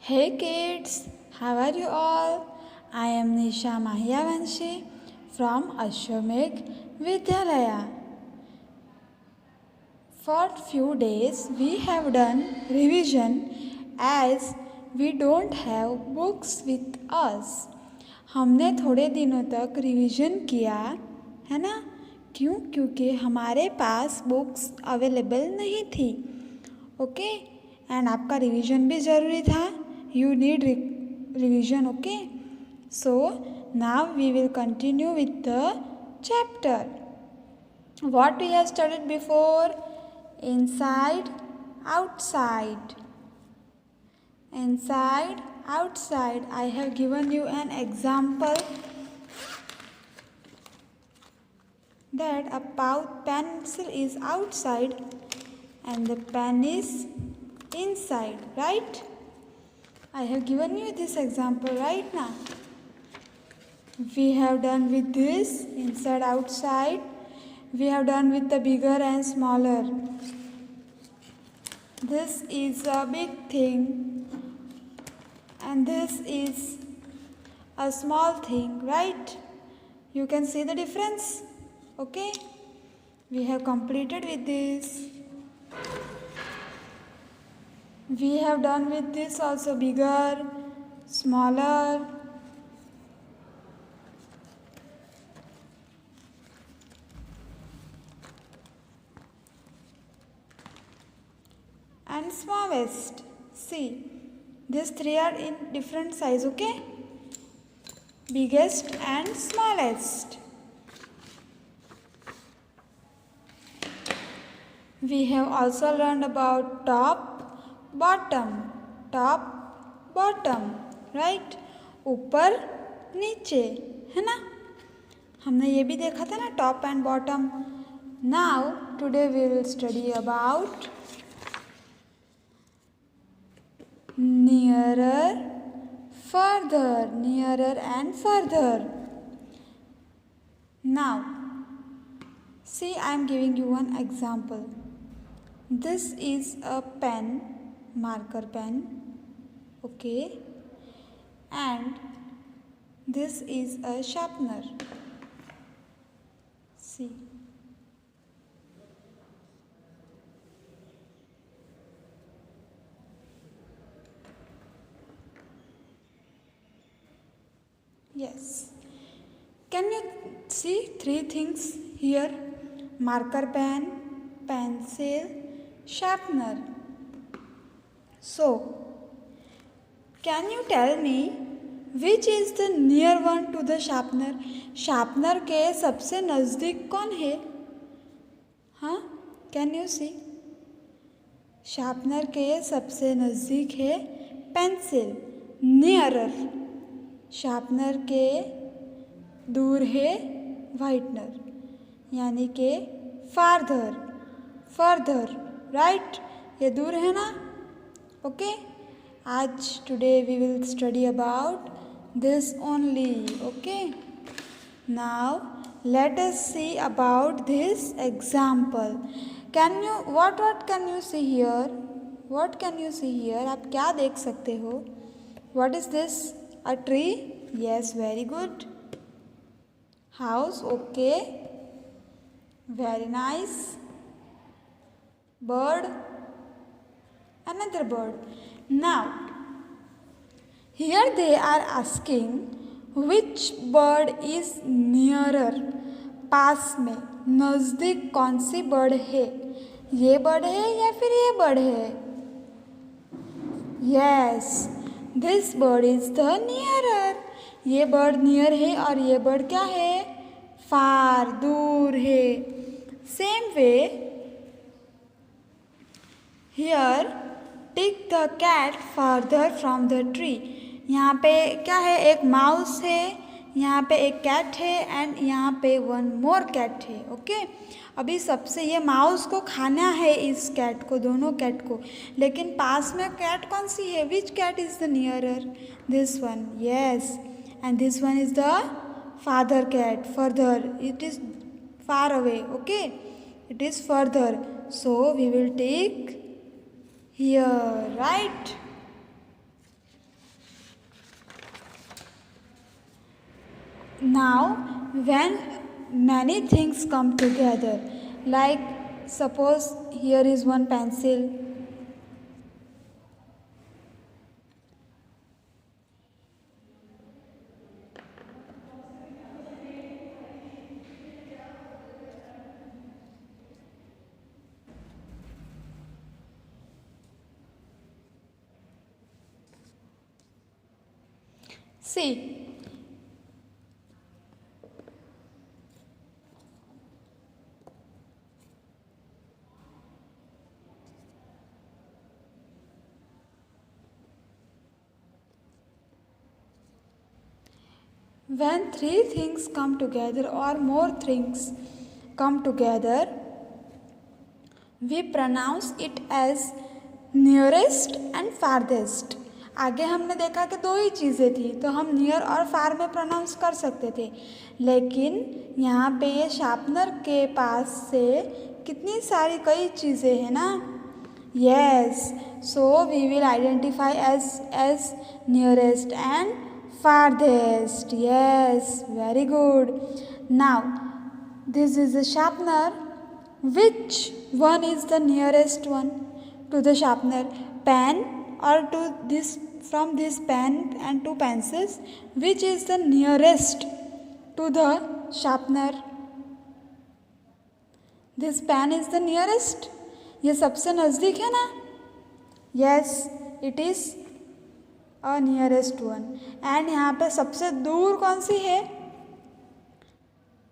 Hey kids, how are you all? I am Nisha Mahiyavanshi from Ashwamedh Vidyalaya. For few days we have done revision as we don't have books with us. हमने थोड़े दिनों तक revision किया है ना। क्यों? क्योंकि हमारे पास बुक्स अवेलेबल नहीं थी। ओके एंड आपका रिवीजन भी ज़रूरी था. You need revision, okay? So now we will continue with the chapter. What we have studied before? Inside, outside. Inside, outside. I have given you an example that a pencil is outside and the pen is inside, right? I have given you this example right now. We have done with this inside outside. We have done with the bigger and smaller. This is a big thing and this is a small thing, right? You can see the difference. Okay? We have completed with this. We have done with this also bigger, smaller. And smallest. See, these three are in different size, okay? Biggest and smallest. We have also learned about top, bottom, right? ऊपर नीचे, है ना? हमने ये भी देखा था ना, top and bottom. Now today we will study about nearer and further. Now see, I am giving you one example. This is a pen, marker pen, okay, and this is a sharpener. See, yes. Can you see three things here? Marker pen, pencil, sharpener. So, can you tell me which is the near one to the sharpener? Sharpener के सबसे नज़दीक कौन है? हाँ, can you see? Sharpener के सबसे नज़दीक है pencil, nearer. Sharpener के दूर है whitener, यानी के further, right? ये दूर है ना? Okay? आज today we will study about this only, okay? Now let us see about this example. What can you see here? What can you see here? आप क्या देख सकते हो? What is this? A tree? Yes, very good. House? Okay. Very nice. Bird? Another bird. Now, here they are asking which bird is nearer. पास में नज़दीक कौन सी bird है? ये बर्ड है या फिर ये बर्ड है? Yes, this bird is the nearer. ये बर्ड नियर है और ये बर्ड क्या है? फार, दूर है. Same way, here take the cat further from the tree. यहाँ पे क्या है? एक माउस है, यहाँ पे एक कैट है एंड यहाँ पे वन मोर कैट है. ओके, अभी सबसे ये माउस को खाना है इस कैट को, दोनों कैट को, लेकिन पास में कैट कौन सी है? Which cat is the nearer? This one. Yes, and this one is the father cat. Further, it is far away. Okay, it is further, so we will take here, right? Now, when many things come together, like suppose here is one pencil, see. When three things come together or more things come together, we pronounce it as nearest and farthest. आगे हमने देखा कि दो ही चीज़ें थी तो हम near और फार में प्रोनाउंस कर सकते थे, लेकिन यहाँ पे ये शार्पनर के पास से कितनी सारी कई चीज़ें हैं ना. Yes, so we will identify as nearest and farthest. Yes, very good. Now, this is a sharpener. Which one is the nearest one to the sharpener? Pen or to this, from this pen and two pencils, which is the nearest to the sharpener? This pen is the nearest. ये सबसे नज़दीक है ना. Yes, it is a nearest one. And यहाँ पे सबसे दूर कौन सी है?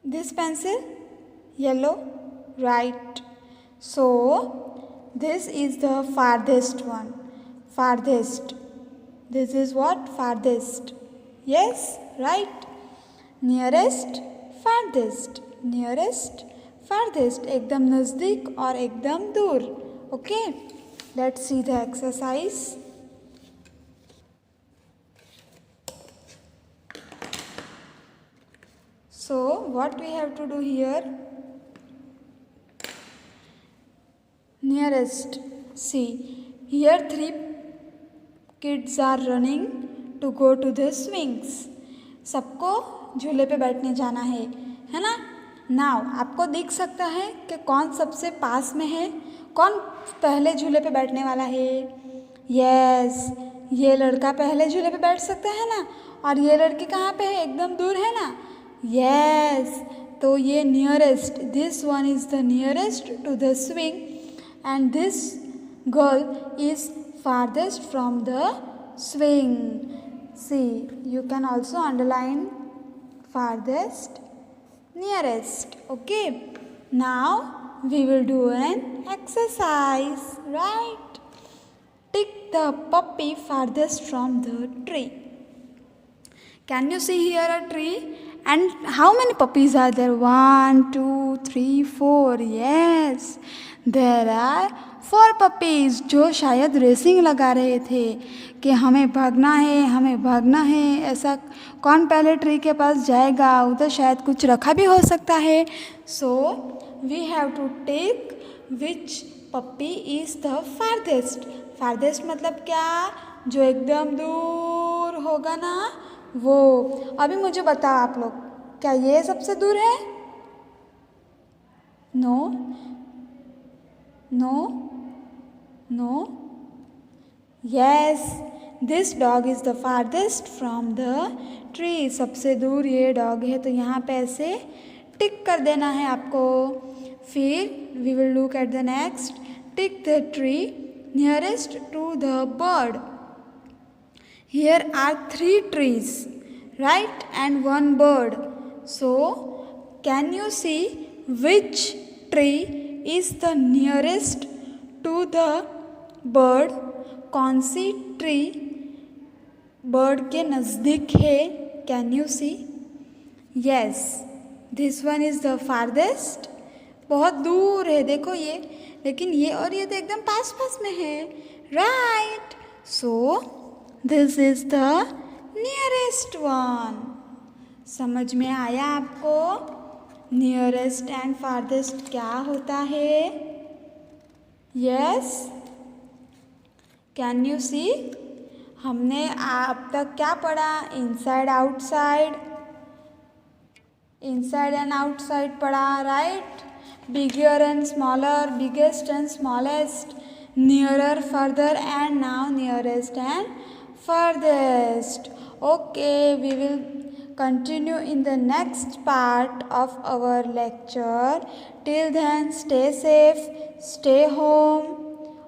This pencil, yellow, right. So this is the farthest one. Farthest, this is what? Farthest. Yes, right. Nearest, farthest, nearest, farthest, एकदम नज़दीक और एकदम दूर. Okay, let's see the exercise. So what we have to do here? Nearest. See, here three kids are running to go to the swings. सबको झूले पे बैठने जाना है ना. नाउ आपको दिख सकता है कि कौन सबसे पास में है, कौन पहले झूले पे बैठने वाला है. यस, ये लड़का पहले झूले पे बैठ सकता है ना, और ये लड़की कहाँ पे है? एकदम दूर है ना. Yes, तो ये nearest, this one is the nearest to the swing and this girl is farthest from the swing. See, you can also underline farthest, nearest. Okay, now we will do an exercise, right? Tick the puppy farthest from the tree. Can you see here a tree? And how many puppies are there? 1, 2, 3, 4. Yes, there are 4 puppies जो शायद racing लगा रहे थे कि हमें भागना है, हमें भागना है. ऐसा कौन पहले ट्री के पास जाएगा? उधर शायद कुछ रखा भी हो सकता है. So we have to take which puppy is the farthest. Farthest मतलब क्या? जो एकदम दूर होगा ना, वो. अभी मुझे बताओ आप लोग, क्या ये सबसे दूर है? No, no, no. Yes, this dog is the farthest from the tree. सबसे दूर ये डॉग है, तो यहाँ पे ऐसे टिक कर देना है आपको. फिर we will look at the next. Tick the tree nearest to the bird. Here are 3 trees, right, and 1 bird. So, can you see which tree is the nearest to the bird? कौन सी tree bird के नज़दीक है? Can you see? Yes, this one is the farthest. बहुत दूर है देखो ये, लेकिन ये और ये तो एकदम पास पास में है, right? So this is the nearest one. समझ में आया आपको? नियरेस्ट एंड फारदेस्ट क्या होता है? Yes, can you see? हमने अब तक क्या पढ़ा? Inside, outside, inside and outside pada, right? Bigger and smaller, biggest and smallest, nearer, further, and now nearest and furthest. Okay, we will continue in the next part of our lecture. Till then, stay safe, stay home.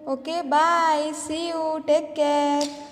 Okay, bye. See you. Take care.